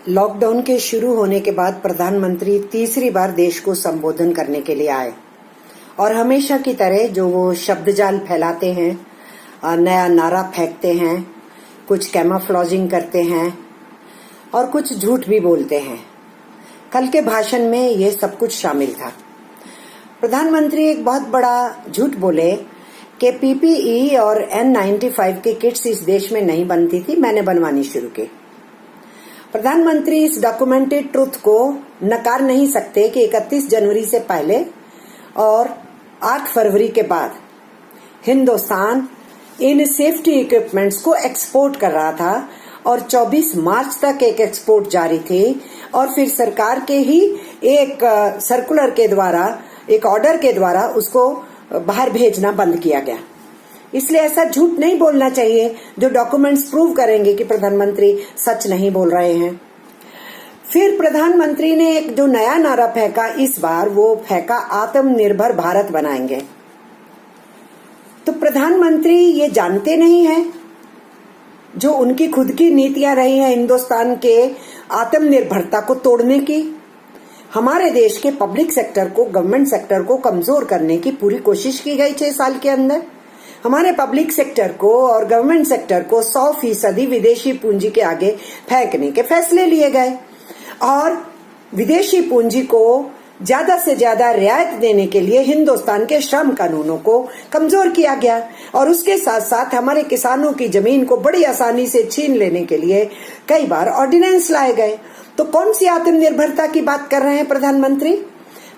Lockdown के शुरू होने के बाद प्रधानमंत्री तीसरी बार देश को संबोधन करने के लिए आए और हमेशा की तरह जो वो शब्दजाल फैलाते हैं, नया नारा फेंकते हैं, कुछ कैमोफ्लेजिंग करते हैं और कुछ झूठ भी बोलते हैं। कल के भाषण में ये सब कुछ शामिल था। प्रधानमंत्री एक बहुत बड़ा झूठ बोले कि पीपीई और N95 की किट्स इस देश में नहीं बनती थी, मैंने बनवानी शुरू की। प्रधानमंत्री इस डॉक्यूमेंटेड ट्रुथ को नकार नहीं सकते कि 31 जनवरी से पहले और 8 फरवरी के बाद हिंदुस्तान इन सेफ्टी इक्विपमेंट्स को एक्सपोर्ट कर रहा था और 24 मार्च तक एक एक्सपोर्ट जारी थी और फिर सरकार के ही एक सर्कुलर के द्वारा, एक ऑर्डर के द्वारा उसको बाहर भेजना बंद किया गया। इसलिए ऐसा झूठ नहीं बोलना चाहिए जो डॉक्यूमेंट्स प्रूव करेंगे कि प्रधानमंत्री सच नहीं बोल रहे हैं। फिर प्रधानमंत्री ने एक जो नया नारा फेंका, इस बार वो फेंका आत्मनिर्भर भारत बनाएंगे। तो प्रधानमंत्री ये जानते नहीं है जो उनकी खुद की नीतियां रही हैं हिंदुस्तान के आत्मनिर्भरता को तोड़ने की। हमारे देश के पब्लिक सेक्टर को, गवर्नमेंट सेक्टर को कमजोर करने की पूरी कोशिश की गई 6 साल के अंदर। हमारे पब्लिक सेक्टर को और गवर्नमेंट सेक्टर को 100% विदेशी पूंजी के आगे फेंकने के फैसले लिए गए और विदेशी पूंजी को ज्यादा से ज्यादा रियायत देने के लिए हिंदुस्तान के श्रम कानूनों को कमजोर किया गया और उसके साथ साथ हमारे किसानों की जमीन को बड़ी आसानी से छीन लेने के लिए कई बार ऑर्डिनेंस लाए गए। तो कौन सी आत्मनिर्भरता की बात कर रहे हैं प्रधानमंत्री?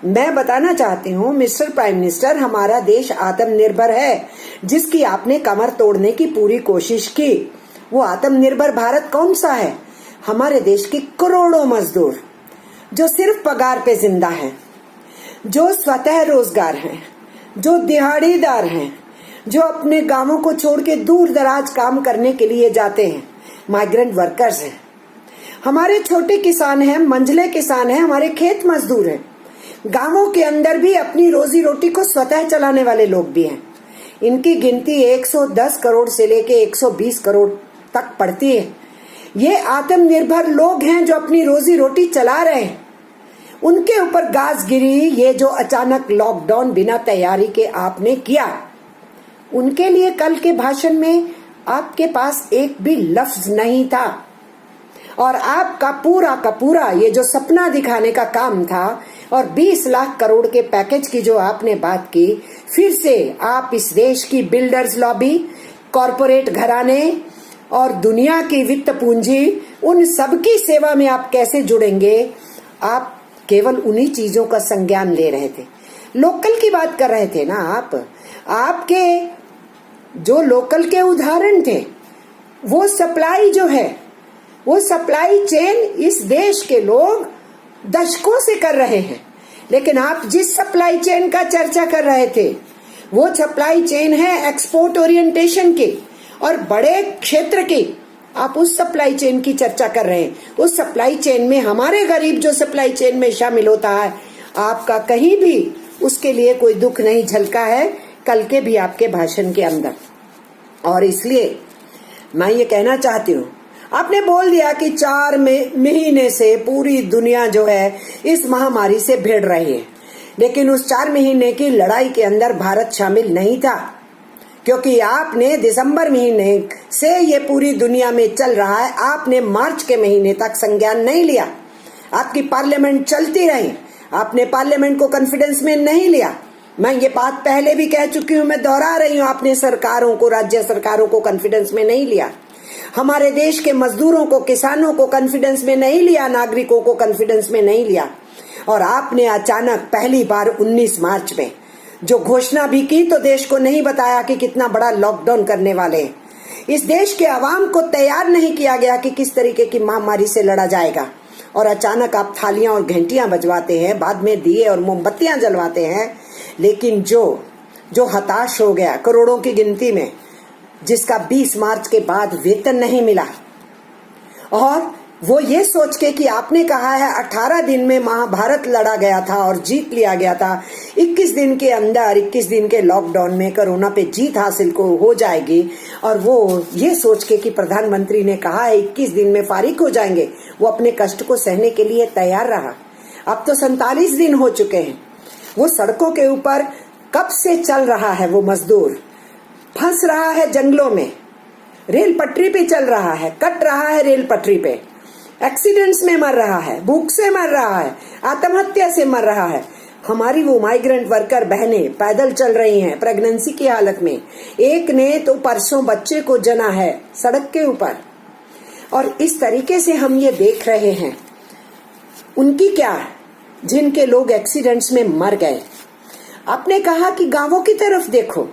मैं बताना चाहती हूँ मिस्टर प्राइम मिनिस्टर, हमारा देश आत्मनिर्भर है जिसकी आपने कमर तोड़ने की पूरी कोशिश की। वो आत्मनिर्भर भारत कौन सा है? हमारे देश के करोड़ों मजदूर जो सिर्फ पगार पे जिंदा हैं, जो स्वतः रोजगार हैं, जो दिहाड़ीदार हैं, जो अपने गांवों को छोड़ के दूर दराज काम करने के लिए जाते हैं, माइग्रेंट वर्कर्स हैं। हमारे छोटे किसान हैं, मंझले किसान हैं, हमारे खेत मजदूर हैं। गांवों के अंदर भी अपनी रोजी रोटी को स्वतः चलाने वाले लोग भी हैं। इनकी गिनती 110 करोड़ से लेके 120 करोड़ तक पड़ती है। ये आत्मनिर्भर लोग हैं जो अपनी रोजी रोटी चला रहे हैं। उनके ऊपर गाज गिरी ये जो अचानक लॉकडाउन बिना तैयारी के आपने किया, उनके लिए कल के भाषण में आपके पास एक भी लफ्ज नहीं था और आपका पूरा का पूरा ये जो सपना दिखाने का काम था और 20 लाख करोड़ के पैकेज की जो आपने बात की, फिर से आप इस देश की बिल्डर्स लॉबी, कॉरपोरेट घराने और दुनिया की वित्त पूंजी, उन सबकी सेवा में आप कैसे जुड़ेंगे? आप केवल उन्हीं चीजों का संज्ञान ले रहे थे। लोकल की बात कर रहे थे ना आप। आपके जो लोकल के उदाहरण थे, वो सप्लाई जो है, वो सप्लाई चेन इस देश के लोग दशकों से कर रहे हैं। लेकिन आप जिस सप्लाई चेन का चर्चा कर रहे थे, वो सप्लाई चेन है एक्सपोर्ट ओरिएंटेशन की और बड़े क्षेत्र की। आप उस सप्लाई चेन की चर्चा कर रहे हैं। उस सप्लाई चेन में हमारे गरीब जो सप्लाई चेन में शामिल होता है, आपका कहीं भी उसके लिए कोई दुख नहीं झलका है कल के भी आपके भाषण के अंदर। और इसलिए मैं ये कहना चाहती हूँ, आपने बोल दिया कि 4 महीने से पूरी दुनिया जो है इस महामारी से भिड़ रही है, लेकिन उस 4 महीने की लड़ाई के अंदर भारत शामिल नहीं था क्योंकि आपने दिसंबर महीने से ये पूरी दुनिया में चल रहा है, आपने मार्च के महीने तक संज्ञान नहीं लिया। आपकी पार्लियामेंट चलती रही, आपने पार्लियामेंट को कॉन्फिडेंस में नहीं लिया। मैं ये बात पहले भी कह चुकी हूँ, मैं दोहरा रही हूँ, आपने सरकारों को, राज्य सरकारों को कॉन्फिडेंस में नहीं लिया। हमारे देश के मजदूरों को, किसानों को कॉन्फिडेंस में नहीं लिया, नागरिकों को कॉन्फिडेंस में नहीं लिया। और आपने अचानक पहली बार 19 मार्च में जो घोषणा भी की तो देश को नहीं बताया कि कितना बड़ा लॉकडाउन करने वाले हैं। इस देश के आवाम को तैयार नहीं किया गया कि किस तरीके की महामारी से लड़ा जाएगा। और अचानक आप थालियां और घंटियां बजवाते हैं, बाद में दिए और मोमबत्तियां जलवाते हैं। लेकिन जो हताश हो गया करोड़ों की गिनती में, जिसका 20 मार्च के बाद वेतन नहीं मिला, और वो ये सोच के कि आपने कहा है 18 दिन में महाभारत लड़ा गया था और जीत लिया गया था, 21 दिन के अंदर, 21 दिन के लॉकडाउन में कोरोना पे जीत हासिल को हो जाएगी, और वो ये सोच के कि प्रधानमंत्री ने कहा है 21 दिन में फारिग हो जाएंगे, वो अपने कष्ट को सहने के लिए तैयार रहा। अब तो 47 दिन हो चुके हैं। वो सड़कों के ऊपर कब से चल रहा है, वो मजदूर फंस रहा है जंगलों में, रेल पटरी पे चल रहा है, कट रहा है रेल पटरी पे, एक्सीडेंट्स में मर रहा है, भूख से मर रहा है, आत्महत्या से मर रहा है। हमारी वो माइग्रेंट वर्कर बहनें पैदल चल रही हैं प्रेगनेंसी की हालत में। एक ने तो परसों बच्चे को जना है सड़क के ऊपर। और इस तरीके से हम ये देख रहे हैं। उनकी क्या, जिनके लोग एक्सीडेंट्स में मर गए। आपने कहा कि गांवों की तरफ देखो,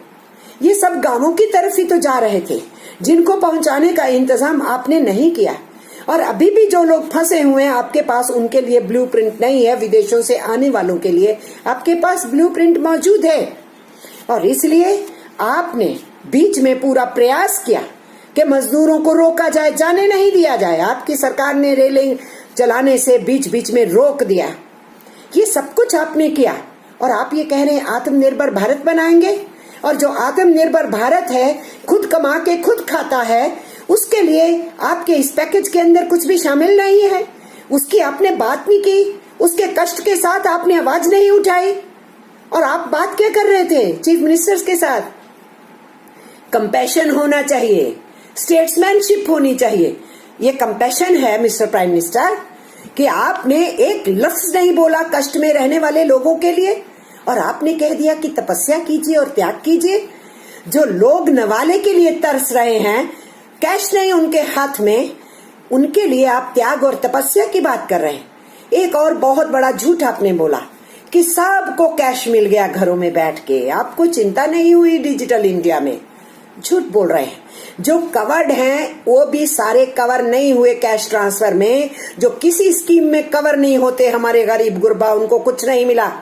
ये सब गांवों की तरफ ही तो जा रहे थे, जिनको पहुंचाने का इंतजाम आपने नहीं किया। और अभी भी जो लोग फंसे हुए हैं आपके पास, उनके लिए ब्लूप्रिंट नहीं है। विदेशों से आने वालों के लिए आपके पास ब्लूप्रिंट मौजूद है। और इसलिए आपने बीच में पूरा प्रयास किया कि मजदूरों को रोका जाए, जाने नहीं दिया जाए। आपकी सरकार ने रेलिंग चलाने से बीच बीच में रोक दिया। ये सब कुछ आपने किया और आप ये कह रहे हैं आत्मनिर्भर भारत बनाएंगे। और जो आत्मनिर्भर भारत है, खुद कमा के खुद खाता है, उसके लिए आपके इस पैकेज के अंदर कुछ भी शामिल नहीं है। उसकी आपने बात नहीं की, उसके कष्ट के साथ आपने आवाज नहीं उठाई। और आप बात क्या कर रहे थे चीफ मिनिस्टर्स के साथ? कंपैशन होना चाहिए, स्टेट्समैनशिप होनी चाहिए। ये कंपैशन है मिस्टर प्राइम मिनिस्टर कि आपने एक लफ्ज नहीं बोला कष्ट में रहने वाले लोगों के लिए, और आपने कह दिया कि तपस्या कीजिए और त्याग कीजिए। जो लोग नवाले के लिए तरस रहे हैं, कैश नहीं उनके हाथ में, उनके लिए आप त्याग और तपस्या की बात कर रहे हैं। एक और बहुत बड़ा झूठ आपने बोला कि सबको कैश मिल गया घरों में बैठ के, आपको चिंता नहीं हुई डिजिटल इंडिया में। झूठ बोल रहे हैं। जो कवर्ड हैं वो भी सारे कवर नहीं हुए कैश ट्रांसफर में। जो किसी स्कीम में कवर नहीं होते, हमारे गरीब गुरबा, उनको कुछ नहीं मिला।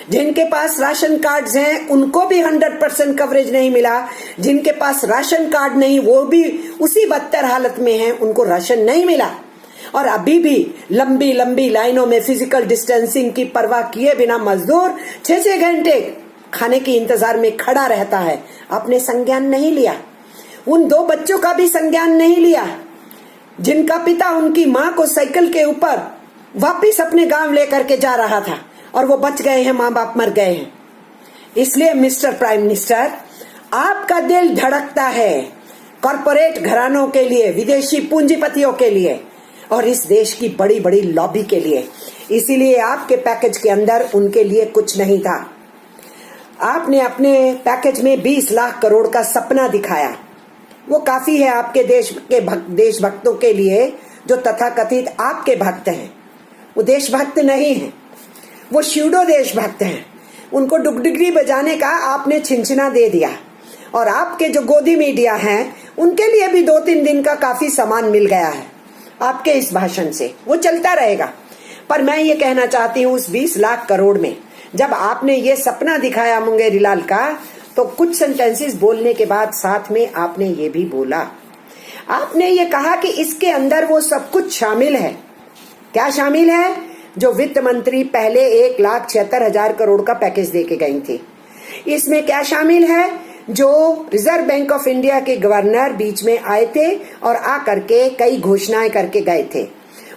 जिनके पास राशन कार्ड्स हैं उनको भी 100% कवरेज नहीं मिला। जिनके पास राशन कार्ड नहीं, वो भी उसी बदतर हालत में हैं, उनको राशन नहीं मिला। और अभी भी लंबी लंबी लाइनों में फिजिकल डिस्टेंसिंग की परवाह किए बिना मजदूर 6-6 घंटे खाने के इंतजार में खड़ा रहता है। आपने संज्ञान नहीं लिया। उन 2 बच्चों का भी संज्ञान नहीं लिया, जिनका पिता उनकी माँ को साइकिल के ऊपर वापिस अपने गांव लेकर के जा रहा था और वो बच गए हैं, माँ बाप मर गए हैं। इसलिए मिस्टर प्राइम मिनिस्टर, आपका दिल धड़कता है कॉरपोरेट घरानों के लिए, विदेशी पूंजीपतियों के लिए और इस देश की बड़ी बड़ी लॉबी के लिए। इसीलिए आपके पैकेज के अंदर उनके लिए कुछ नहीं था। आपने अपने पैकेज में 20 लाख करोड़ का सपना दिखाया। वो काफी है आपके देशभक्तों के लिए, जो तथाकथित आपके भक्त हैं। वो देशभक्त नहीं है, वो श्यूडो देशभक्त हैं। उनको डुगडुगी बजाने का आपने छिंछना दे दिया। और आपके जो गोदी मीडिया हैं, उनके लिए भी 2-3 दिन का काफी सामान मिल गया है आपके इस भाषण से। वो चलता रहेगा। पर मैं ये कहना चाहती हूँ, उस 20 लाख करोड़ में जब आपने ये सपना दिखाया मुंगेरी लाल का, तो कुछ सेंटेंसेस बोलने के बाद साथ में आपने ये भी बोला, आपने ये कहा कि इसके अंदर वो सब कुछ शामिल है। क्या शामिल है? जो वित्त मंत्री पहले 1,76,000 करोड़ का पैकेज देके गई थी। इसमें क्या शामिल है? जो रिजर्व बैंक ऑफ इंडिया के गवर्नर बीच में आए थे और आकर के कई घोषणाएं करके गए थे,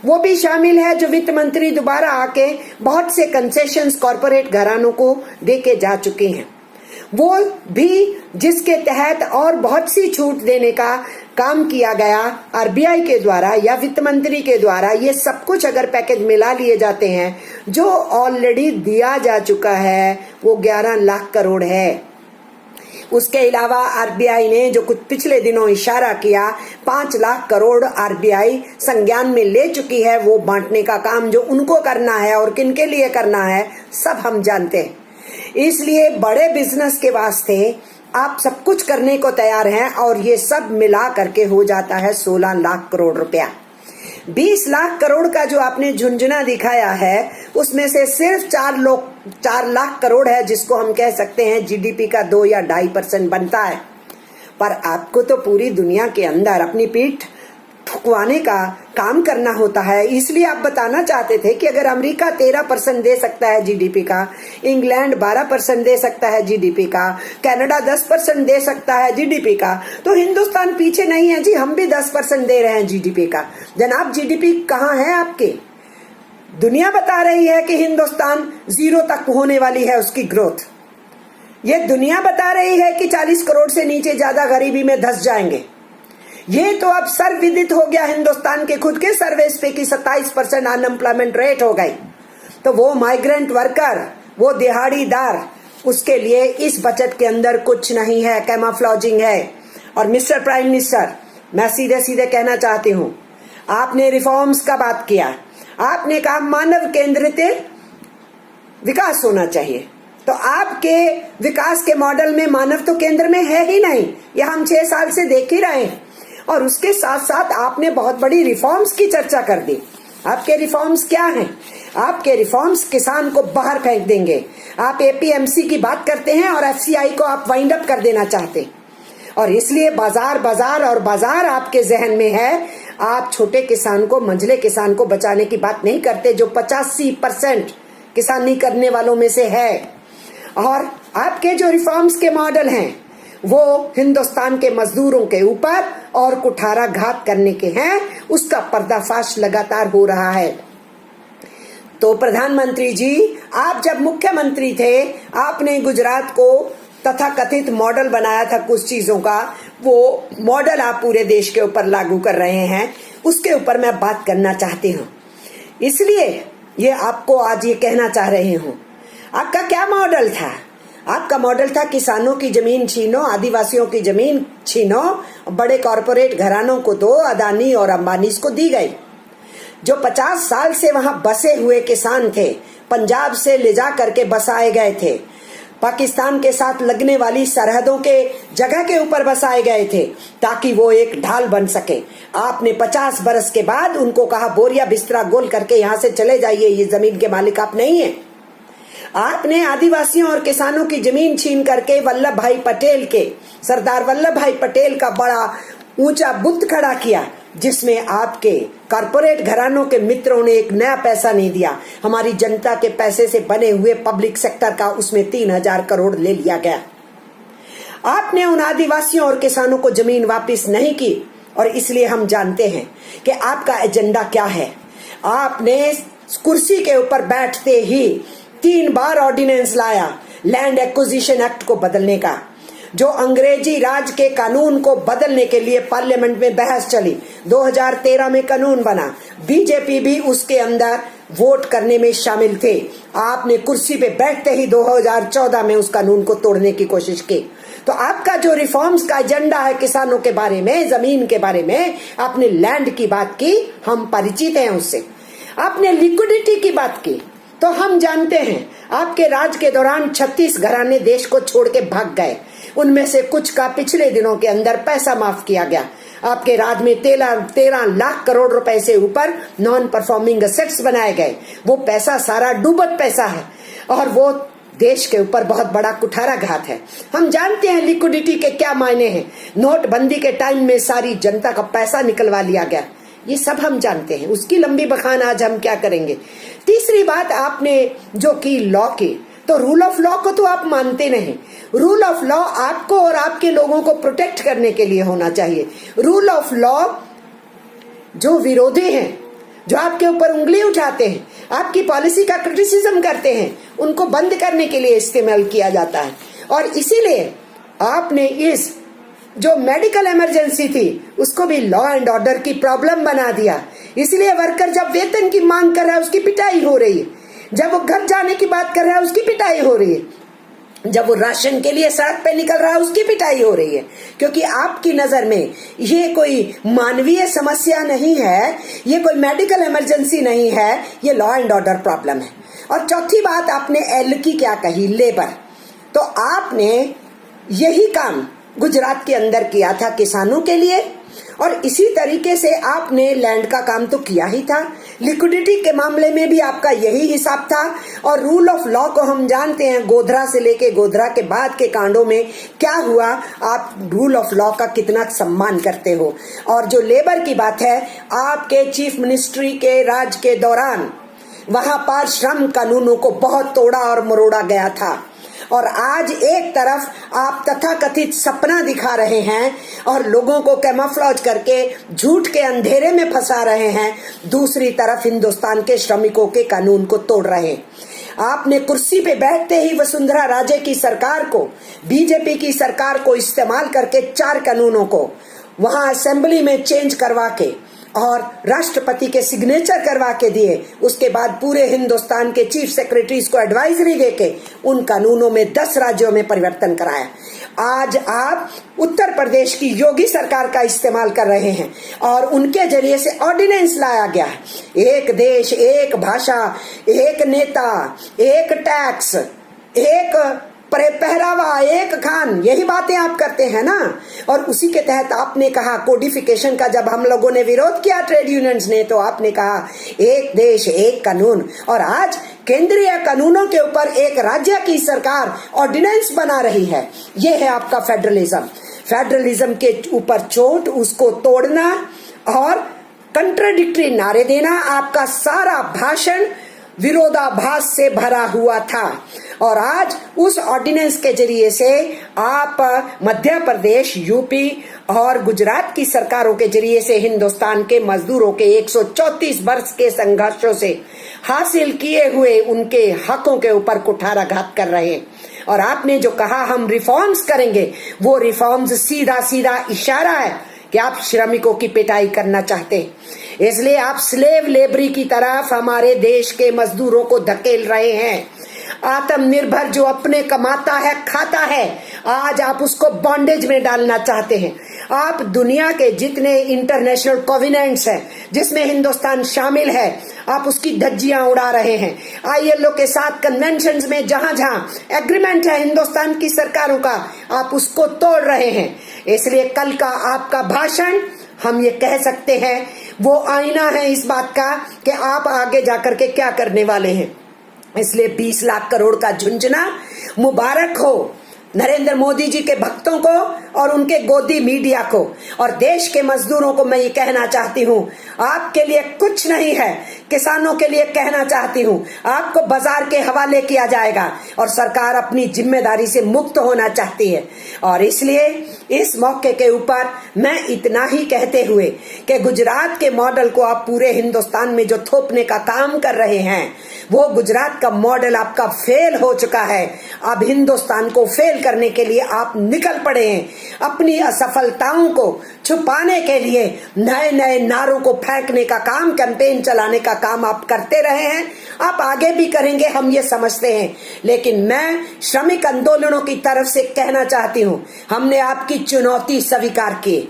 वो भी शामिल है। जो वित्त मंत्री दोबारा आके बहुत से कंसेशंस कॉर्पोरेट घरानों को देके जा चुके हैं, वो भी, जिसके तहत और बहुत सी छूट देने का काम किया गया आरबीआई के द्वारा या वित्त मंत्री के द्वारा। ये सब कुछ अगर पैकेज मिला लिए जाते हैं, जो ऑलरेडी दिया जा चुका है, वो 11 लाख करोड़ है। उसके अलावा आरबीआई ने जो कुछ पिछले दिनों इशारा किया, 5 लाख करोड़ आरबीआई संज्ञान में ले चुकी है। वो बांटने का काम जो उनको करना है और किनके लिए करना है, सब हम जानते हैं। इसलिए बड़े बिजनेस के वास्ते आप सब कुछ करने को तैयार हैं और ये सब मिला करके हो जाता है 16 लाख करोड़ रुपया। 20 लाख करोड़ का जो आपने झुंझुना दिखाया है, उसमें से सिर्फ 4 लाख करोड़ है, जिसको हम कह सकते हैं जीडीपी का 2 या 2.5% बनता है। पर आपको तो पूरी दुनिया के अंदर अपनी पीठ चुकवाने का काम करना होता है। इसलिए आप बताना चाहते थे कि अगर अमेरिका 13% दे सकता है जीडीपी का, इंग्लैंड 12% दे सकता है जीडीपी का, कनाडा 10% दे सकता है जीडीपी का, तो हिंदुस्तान पीछे नहीं है जी, हम भी 10% दे रहे हैं जीडीपी का। जनाब, जीडीपी कहाँ है आपके? दुनिया बता रही है कि हिंदुस्तान 0 तक होने वाली है उसकी ग्रोथ। ये दुनिया बता रही है कि 40 करोड़ से नीचे ज्यादा गरीबी में धंस जाएंगे। ये तो अब सर्वविदित हो गया हिंदुस्तान के खुद के सर्वेस पे कि 27% अनएम्प्लॉयमेंट रेट हो गई। तो वो माइग्रेंट वर्कर, वो दिहाड़ीदार, उसके लिए इस बजट के अंदर कुछ नहीं है, कैमोफ्लेजिंग है। और मिस्टर प्राइम मिनिस्टर, मैं सीधे सीधे कहना चाहती हूँ, आपने रिफॉर्म्स का बात किया, आपने कहा मानव केंद्रित विकास होना चाहिए। तो आपके विकास के मॉडल में मानव तो केंद्र में है ही नहीं, यह हम 6 साल से देख ही रहे हैं। और उसके साथ साथ आपने बहुत बड़ी रिफॉर्म्स की चर्चा कर दी। आपके रिफॉर्म्स क्या हैं? आपके रिफॉर्म्स किसान को बाहर फेंक देंगे। आप एपीएमसी की बात करते हैं और एफसीआई को आप वाइंड अप कर देना चाहते हैं। और इसलिए बाजार बाजार और बाजार आपके जहन में है। आप छोटे किसान को, मंझले किसान को बचाने की बात नहीं करते, जो 85% किसानी करने वालों में से है। और आपके जो रिफॉर्म्स के मॉडल हैं वो हिंदुस्तान के मजदूरों के ऊपर और कुठाराघात करने के हैं। उसका पर्दाफाश लगातार हो रहा है। तो प्रधानमंत्री जी, आप जब मुख्यमंत्री थे, आपने गुजरात को तथाकथित मॉडल बनाया था कुछ चीजों का। वो मॉडल आप पूरे देश के ऊपर लागू कर रहे हैं, उसके ऊपर मैं बात करना चाहती हूँ। इसलिए ये आपको आज ये कहना चाह रही हूँ, आपका क्या मॉडल था? आपका मॉडल था किसानों की जमीन छीनो, आदिवासियों की जमीन छीनो, बड़े कॉरपोरेट घरानों को दो, अदानी और अंबानी को दी गई। जो 50 साल से वहां बसे हुए किसान थे, पंजाब से ले जा करके बसाए गए थे, पाकिस्तान के साथ लगने वाली सरहदों के जगह के ऊपर बसाए गए थे ताकि वो एक ढाल बन सके। आपने 50 बरस के बाद उनको कहा बोरिया बिस्तरा गोल करके यहाँ से चले जाइए, ये जमीन के मालिक आप नहीं है। आपने आदिवासियों और किसानों की जमीन छीन करके वल्लभ भाई पटेल के, सरदार वल्लभ भाई पटेल का बड़ा ऊंचा बुत खड़ा किया, जिसमें आपके कॉरपोरेट घरानों के मित्रों ने एक नया पैसा नहीं दिया। हमारी जनता के पैसे से बने हुए पब्लिक सेक्टर का उसमें 3000 करोड़ ले लिया गया। आपने उन आदिवासियों और किसानों को जमीन वापस नहीं की। और इसलिए हम जानते हैं कि आपका एजेंडा क्या है। आपने कुर्सी के ऊपर बैठते ही 3 बार ऑर्डिनेंस लाया लैंड एक्विजिशन एक्ट को बदलने का, जो अंग्रेजी राज के कानून को बदलने के लिए पार्लियामेंट में बहस चली। 2013 में कानून बना, बीजेपी भी उसके अंदर वोट करने में शामिल थे। आपने कुर्सी पे बैठते ही 2014 में उस कानून को तोड़ने की कोशिश की। तो आपका जो रिफॉर्म्स का एजेंडा है किसानों के बारे में, जमीन के बारे में, आपने लैंड की बात की, हम परिचित हैं उससे। आपने लिक्विडिटी की बात की, तो हम जानते हैं आपके राज के दौरान 36 घराने देश को छोड़ के भाग गए। उनमें से कुछ का पिछले दिनों के अंदर पैसा माफ किया गया। आपके राज में 13 लाख करोड़ रुपए से ऊपर नॉन परफॉर्मिंग एसेट्स बनाए गए। वो पैसा सारा डूबत पैसा है और वो देश के ऊपर बहुत बड़ा कुठाराघात है। हम जानते हैं लिक्विडिटी के क्या मायने हैं। नोटबंदी के टाइम में सारी जनता का पैसा निकलवा लिया गया, ये सब हम जानते हैं। उसकी लंबी बखान आज हम क्या करेंगे। तीसरी बात आपने जो की लॉ की, तो रूल ऑफ लॉ को तो आप मानते नहीं। रूल ऑफ लॉ आपको और आपके लोगों को प्रोटेक्ट करने के लिए होना चाहिए। रूल ऑफ लॉ जो विरोधी हैं, जो आपके ऊपर उंगली उठाते हैं, आपकी पॉलिसी का क्रिटिसिज्म करते हैं, उनको बंद करने के लिए इस्तेमाल किया जाता है। और इसीलिए आपने इस जो मेडिकल इमरजेंसी थी उसको भी लॉ एंड ऑर्डर की प्रॉब्लम बना दिया। इसलिए वर्कर जब वेतन की मांग कर रहा है उसकी पिटाई हो रही है, जब वो घर जाने की बात कर रहा है उसकी पिटाई हो रही है, जब वो राशन के लिए सड़क पे निकल रहा है उसकी पिटाई हो रही है। क्योंकि आपकी नजर में ये कोई मानवीय समस्या नहीं है, ये कोई मेडिकल इमरजेंसी नहीं है, ये लॉ एंड ऑर्डर प्रॉब्लम है। और चौथी बात आपने एल की क्या कही, लेबर। तो आपने यही काम गुजरात के अंदर किया था किसानों के लिए, और इसी तरीके से आपने लैंड का काम तो किया ही था। लिक्विडिटी के मामले में भी आपका यही हिसाब था। और रूल ऑफ लॉ को हम जानते हैं, गोधरा से लेके गोधरा के बाद के कांडों में क्या हुआ, आप रूल ऑफ लॉ का कितना सम्मान करते हो। और जो लेबर की बात है, आपके चीफ मिनिस्ट्री के राज के दौरान वहां पर श्रम कानूनों को बहुत तोड़ा और मरोड़ा गया था। और आज एक तरफ आप तथाकथित सपना दिखा रहे हैं और लोगों को कैमोफ्लेज करके झूठ के अंधेरे में फंसा रहे हैं, दूसरी तरफ हिंदुस्तान के श्रमिकों के कानून को तोड़ रहे हैं। आपने कुर्सी पे बैठते ही वसुंधरा राजे की सरकार को, बीजेपी की सरकार को इस्तेमाल करके 4 कानूनों को वहां असेंबली में चेंज करवा के और राष्ट्रपति के सिग्नेचर करवा के दिए। उसके बाद पूरे हिंदुस्तान के चीफ सेक्रेटरीज को एडवाइजरी देके उन कानूनों में 10 राज्यों में परिवर्तन कराया। आज आप उत्तर प्रदेश की योगी सरकार का इस्तेमाल कर रहे हैं और उनके जरिए से ऑर्डिनेंस लाया गया है, एक देश, एक भाषा, एक नेता, एक टैक्स, एक पहरावा, एक खान, यही बातें आप करते हैं ना। और उसी के तहत आपने कहा कोडिफिकेशन का, जब हम लोगों ने विरोध किया ट्रेड यूनियंस ने, तो आपने कहा एक देश एक कानून। और आज केंद्रीय कानूनों के ऊपर एक राज्य की सरकार ऑर्डिनेंस बना रही है। ये है आपका फेडरलिज्म। फेडरलिज्म के ऊपर चोट, उसको तोड़ना और कंट्राडिक्टरी नारे देना, आपका सारा भाषण विरोधाभास से भरा हुआ था। और आज उस ऑर्डिनेंस के जरिए से आप मध्य प्रदेश, यूपी और गुजरात की सरकारों के जरिए से हिंदुस्तान के मजदूरों के 134 वर्ष के संघर्षों से हासिल किए हुए उनके हकों के ऊपर कुठाराघात कर रहे हैं। और आपने जो कहा हम रिफॉर्म्स करेंगे, वो रिफॉर्म्स सीधा सीधा इशारा है कि आप श्रमिकों की पिटाई करना चाहते हैं। इसलिए आप स्लेव लेबरी की तरफ हमारे देश के मजदूरों को धकेल रहे हैं। आत्मनिर्भर जो अपने कमाता है, खाता है, आज आप उसको बॉन्डेज में डालना चाहते हैं। आप दुनिया के जितने इंटरनेशनल कोवेनेंट्स हैं जिसमें हिंदुस्तान शामिल है, आप उसकी धज्जियां उड़ा रहे हैं। ILO के साथ कन्वेंशंस में जहां जहां एग्रीमेंट है हिंदुस्तान की सरकारों का, आप उसको तोड़ रहे हैं। इसलिए कल का आपका भाषण, हम ये कह सकते हैं, वो आईना है इस बात का कि आप आगे जाकर के क्या करने वाले हैं। इसलिए 20 लाख करोड़ का झुंझुना मुबारक हो नरेंद्र मोदी जी के भक्तों को और उनके गोदी मीडिया को। और देश के मजदूरों को मैं ये कहना चाहती हूँ, आपके लिए कुछ नहीं है। किसानों के लिए कहना चाहती हूँ, आपको बाजार के हवाले किया जाएगा और सरकार अपनी जिम्मेदारी से मुक्त होना चाहती है। और इसलिए इस मौके के ऊपर मैं इतना ही कहते हुए कि गुजरात के मॉडल को आप पूरे हिंदुस्तान में जो थोपने का काम कर रहे हैं, वो गुजरात का मॉडल आपका फेल हो चुका है। अब हिंदुस्तान को फेल करने के लिए आप निकल पड़े हैं। अपनी असफलताओं को छुपाने के लिए नए नए नारों को फेंकने का काम, कैंपेन चलाने का काम आप करते रहे हैं। आप आगे भी करेंगे, हम ये समझते हैं। लेकिन मैं श्रमिक आंदोलनों की तरफ से कहना चाहती हूँ, हमने आपकी चुनौती स्वीकार की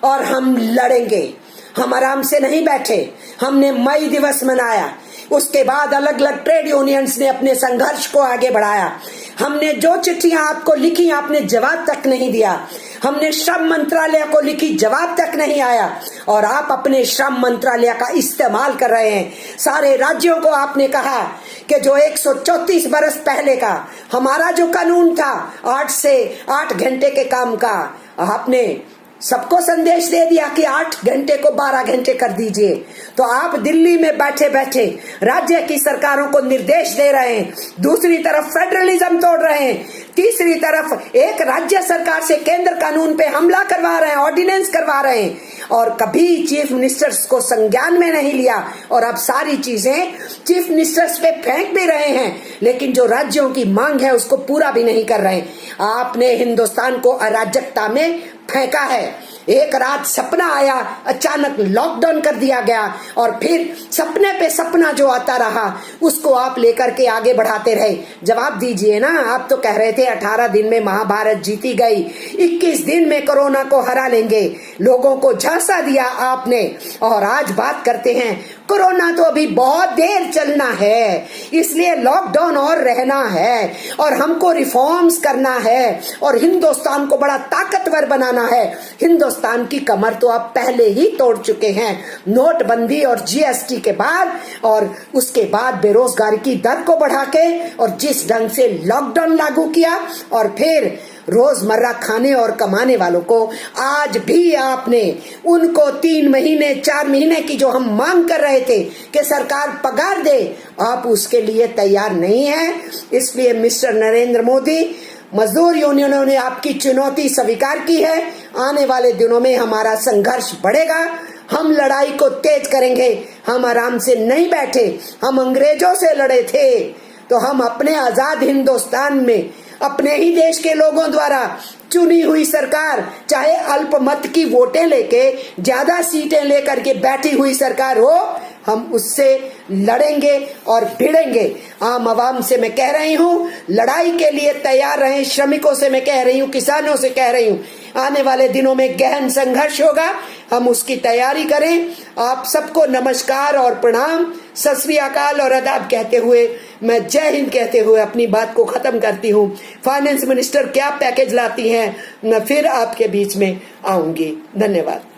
और हम लड़ेंगे। हम आराम से नहीं बैठे। हमने मई दिवस मनाया, उसके बाद अलग अलग ट्रेड यूनियंस ने अपने संघर्ष को आगे बढ़ाया। हमने जो चिट्ठियां आपको लिखी, आपने जवाब तक नहीं दिया। हमने श्रम मंत्रालय को लिखी, जवाब तक नहीं आया। और आप अपने श्रम मंत्रालय का इस्तेमाल कर रहे हैं। सारे राज्यों को आपने कहा कि जो 134 बरस पहले का हमारा जो कानून था 8 से 8 घंटे के काम का, आपने सबको संदेश दे दिया कि 8 घंटे को 12 घंटे कर दीजिए। तो आप दिल्ली में बैठे बैठे राज्य की सरकारों को निर्देश दे रहे हैं, दूसरी तरफ फेडरलिज्म तोड़ रहे हैं, तीसरी तरफ एक राज्य सरकार से केंद्र कानून पे हमला करवा रहे हैं, ऑर्डिनेंस करवा रहे हैं। और कभी चीफ मिनिस्टर्स को संज्ञान में नहीं लिया और अब सारी चीजें चीफ मिनिस्टर्स पे फेंक भी रहे हैं, लेकिन जो राज्यों की मांग है उसको पूरा भी नहीं कर रहे। आपने हिंदुस्तान को अराजकता में फेंका है। एक रात सपना आया, अचानक लॉकडाउन कर दिया गया और फिर सपने पे सपना जो आता रहा उसको आप लेकर के आगे बढ़ाते रहे। जवाब दीजिए ना। आप तो कह रहे थे 18 दिन में महाभारत जीती गई, 21 दिन में कोरोना को हरा लेंगे। लोगों को झांसा दिया आपने और आज बात करते हैं कोरोना तो अभी बहुत देर चलना है, इसलिए लॉकडाउन और रहना है और हमको रिफॉर्म्स करना है और हिंदुस्तान को बड़ा ताकतवर बनाना है। हिंदुस्तान हिंदुस्तान की कमर तो आप पहले ही तोड़ चुके हैं, नोटबंदी और जीएसटी के बाद, और उसके बाद बेरोजगारी की दर को बढ़ा के, और जिस ढंग से लॉकडाउन लागू किया, और फिर रोजमर्रा खाने और कमाने वालों को आज भी आपने उनको 3 महीने 4 महीने की जो हम मांग कर रहे थे कि सरकार पगार दे, आप उसके लिए तैयार नहीं है। इसलिए मिस्टर नरेंद्र मोदी, मजदूर यूनियनों ने आपकी चुनौती स्वीकार की है। आने वाले दिनों में हमारा संघर्ष बढ़ेगा, हम लड़ाई को तेज करेंगे। हम आराम से नहीं बैठे, हम अंग्रेजों से लड़े थे तो हम अपने आजाद हिंदुस्तान में अपने ही देश के लोगों द्वारा चुनी हुई सरकार, चाहे अल्पमत की वोटें लेके ज्यादा सीटें लेकर के बैठी हुई सरकार हो, हम उससे लड़ेंगे और भिड़ेंगे। आम आवाम से मैं कह रही हूँ, लड़ाई के लिए तैयार रहें। श्रमिकों से मैं कह रही हूँ, किसानों से कह रही हूँ, आने वाले दिनों में गहन संघर्ष होगा, हम उसकी तैयारी करें। आप सबको नमस्कार और प्रणाम, सत श्री अकाल और आदाब कहते हुए मैं जय हिंद कहते हुए अपनी बात को खत्म करती हूँ। फाइनेंस मिनिस्टर क्या पैकेज लाती हैं, मैं फिर आपके बीच में आऊंगी। धन्यवाद।